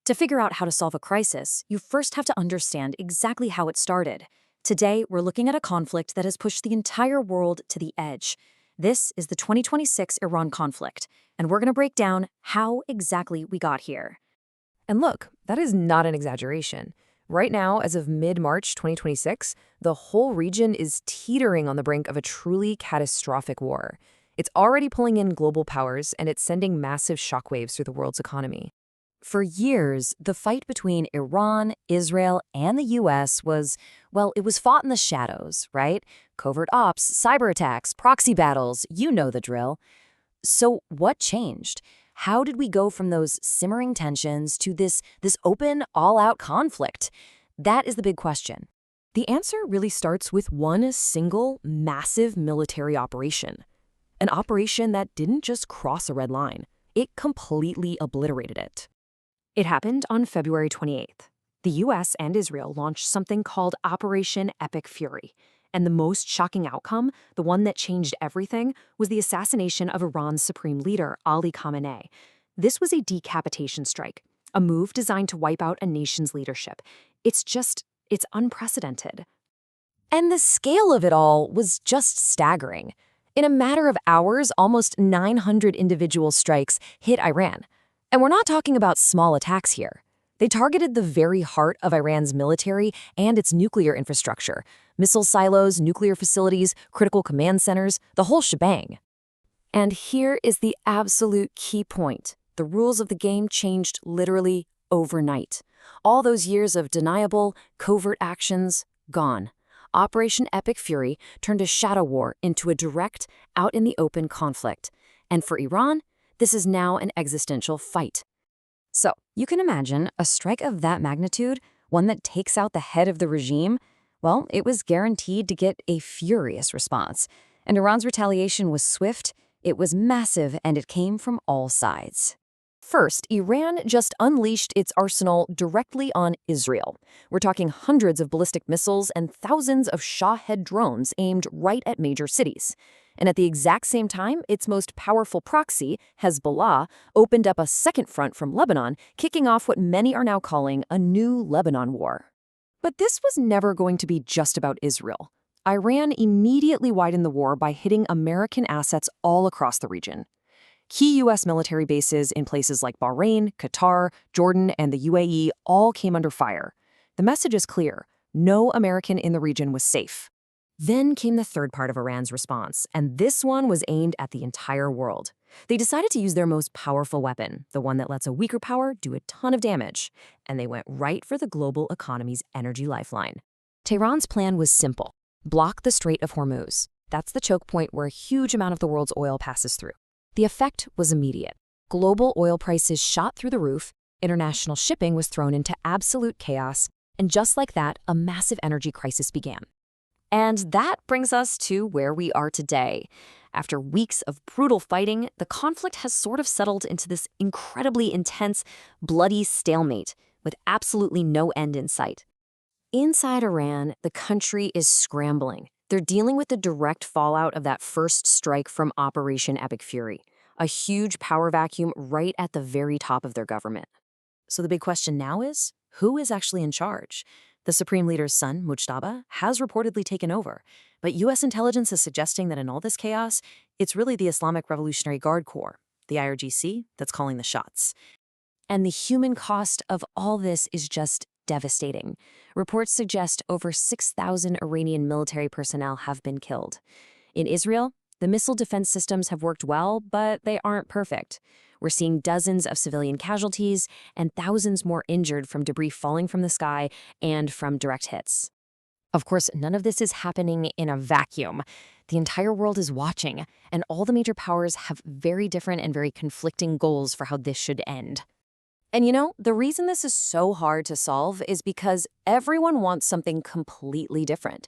To figure out how to solve a crisis, you first have to understand exactly how it started. Today, we're looking at a conflict that has pushed the entire world to the edge. This is the 2026 Iran conflict, and we're going to break down how exactly we got here. And look, that is not an exaggeration. Right now, as of mid-March 2026, the whole region is teetering on the brink of a truly catastrophic war. It's already pulling in global powers, and it's sending massive shockwaves through the world's economy. For years, the fight between Iran, Israel, and the US was, well, it was fought in the shadows, right? Covert ops, cyber attacks, proxy battles, you know the drill. So what changed? How did we go from those simmering tensions to this open, all-out conflict? That is the big question. The answer really starts with one single, massive military operation. An operation that didn't just cross a red line. It completely obliterated it. It happened on February 28th. The US and Israel launched something called Operation Epic Fury. And the most shocking outcome, the one that changed everything, was the assassination of Iran's supreme leader, Ali Khamenei. This was a decapitation strike, a move designed to wipe out a nation's leadership. It's unprecedented. And the scale of it all was just staggering. In a matter of hours, almost 900 individual strikes hit Iran. And we're not talking about small attacks here. They targeted the very heart of Iran's military and its nuclear infrastructure, missile silos, nuclear facilities, critical command centers, the whole shebang. And here is the absolute key point. The rules of the game changed literally overnight. All those years of deniable, covert actions, gone. Operation Epic Fury turned a shadow war into a direct, out-in-the-open conflict. And for Iran, this is now an existential fight. So, you can imagine a strike of that magnitude, one that takes out the head of the regime, well, it was guaranteed to get a furious response. And Iran's retaliation was swift, it was massive, and it came from all sides. First, Iran just unleashed its arsenal directly on Israel. We're talking hundreds of ballistic missiles and thousands of Shahed drones aimed right at major cities. And at the exact same time, its most powerful proxy, Hezbollah, opened up a second front from Lebanon, kicking off what many are now calling a new Lebanon war. But this was never going to be just about Israel. Iran immediately widened the war by hitting American assets all across the region. Key U.S. military bases in places like Bahrain, Qatar, Jordan, and the UAE all came under fire. The message is clear: no American in the region was safe. Then came the third part of Iran's response, and this one was aimed at the entire world. They decided to use their most powerful weapon, the one that lets a weaker power do a ton of damage, and they went right for the global economy's energy lifeline. Tehran's plan was simple: block the Strait of Hormuz. That's the choke point where a huge amount of the world's oil passes through. The effect was immediate. Global oil prices shot through the roof, international shipping was thrown into absolute chaos, and just like that, a massive energy crisis began. And that brings us to where we are today. After weeks of brutal fighting, the conflict has sort of settled into this incredibly intense, bloody stalemate with absolutely no end in sight. Inside Iran, the country is scrambling. They're dealing with the direct fallout of that first strike from Operation Epic Fury, a huge power vacuum right at the very top of their government. So the big question now is, who is actually in charge? The Supreme Leader's son, Mujtaba, has reportedly taken over, but U.S. intelligence is suggesting that in all this chaos, it's really the Islamic Revolutionary Guard Corps, the IRGC, that's calling the shots. And the human cost of all this is just devastating. Reports suggest over 6,000 Iranian military personnel have been killed. In Israel, the missile defense systems have worked well, but they aren't perfect. We're seeing dozens of civilian casualties and thousands more injured from debris falling from the sky and from direct hits. Of course, none of this is happening in a vacuum. The entire world is watching, and all the major powers have very different and very conflicting goals for how this should end. And you know, the reason this is so hard to solve is because everyone wants something completely different.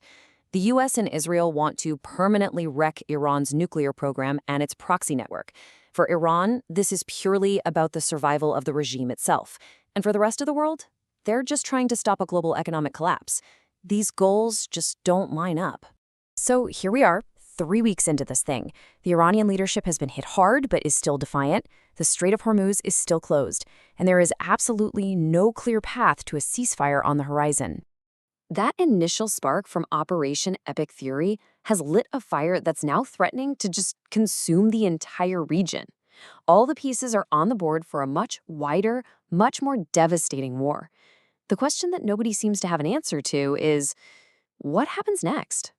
The US and Israel want to permanently wreck Iran's nuclear program and its proxy network. For Iran, this is purely about the survival of the regime itself. And for the rest of the world, they're just trying to stop a global economic collapse. These goals just don't line up. So here we are, 3 weeks into this thing. The Iranian leadership has been hit hard but is still defiant. The Strait of Hormuz is still closed, and there is absolutely no clear path to a ceasefire on the horizon. That initial spark from Operation Epic Fury has lit a fire that's now threatening to just consume the entire region. All the pieces are on the board for a much wider, much more devastating war. The question that nobody seems to have an answer to is, what happens next?